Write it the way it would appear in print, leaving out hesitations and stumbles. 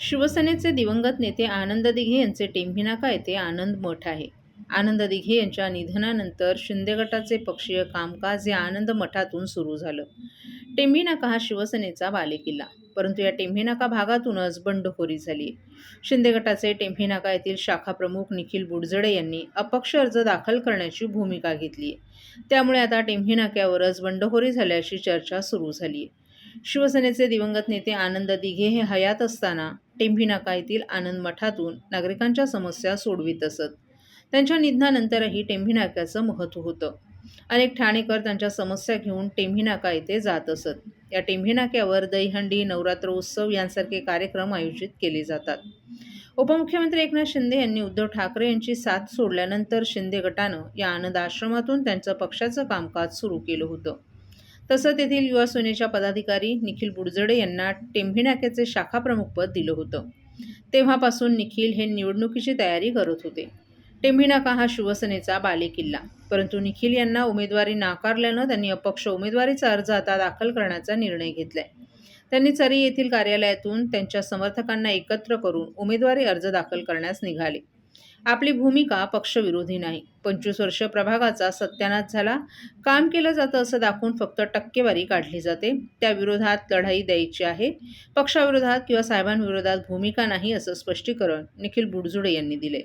शिवसेनेचे दिवंगत नेते आनंद दिघे यांचे टेंभी नाका येथे आनंद मठ आहे. आनंद दिघे यांच्या निधनानंतर शिंदे गटाचे पक्षीय कामकाज या आनंद मठातून सुरू झालं. टेंभी नाका हा शिवसेनेचा बालेकिल्ला, परंतु या टेंभी नाका भागातूनच बंडखोरी झाली. शिंदे गटाचे टेंभी नाका येथील शाखा प्रमुख निखिल बुडजडे यांनी अपक्ष अर्ज दाखल करण्याची भूमिका घेतली आहे. त्यामुळे आता टेंभी नाक्यावरच बंडखोरी झाल्याची चर्चा सुरू झाली आहे. शिवसेनेचे दिवंगत नेते आनंद दिघे हे हयात असताना टेंभी नाका येथील आनंद मठातून नागरिकांच्या समस्या सोडवित असत. त्यांच्या निधनानंतरही टेंभी नाक्याचं महत्त्व होतं. अनेक ठाणेकर त्यांच्या समस्या घेऊन टेंभी नाका येथे जात असत. या टेंभी नाक्यावर दहीहंडी, नवरात्र उत्सव यांसारखे कार्यक्रम आयोजित केले जातात. उपमुख्यमंत्री एकनाथ शिंदे यांनी उद्धव ठाकरे यांची साथ सोडल्यानंतर शिंदे गटानं या आनंद आश्रमातून त्यांचं पक्षाचं कामकाज सुरू केलं होतं. तसंच तेथील युवा सेनेच्या पदाधिकारी निखिल बुडजडे यांना टेंभी नाक्याचे शाखाप्रमुखपद दिलं होतं. तेव्हापासून निखिल हे निवडणुकीची तयारी करत होते. टेंभी नाका हा शिवसेनेचा बालेकिल्ला, परंतु निखिल यांना उमेदवारी नाकारल्यानं त्यांनी अपक्ष उमेदवारीचा अर्ज आता दाखल करण्याचा निर्णय घेतलाय. त्यांनी चरी येथील कार्यालयातून त्यांच्या समर्थकांना एकत्र करून उमेदवारी अर्ज दाखल करण्यास निघाले. आपली भूमिका पक्षविरोधी नाही, 25 वर्ष प्रभागाचा सत्यानाश झाला, काम केलं जातं असं दाखवून फक्त टक्केवारी काढली जाते. त्या विरोधात लढाई द्यायची आहे. पक्षाविरोधात किंवा साहेबांविरोधात भूमिका नाही, असं स्पष्टीकरण निखिल बुडजडे यांनी दिले.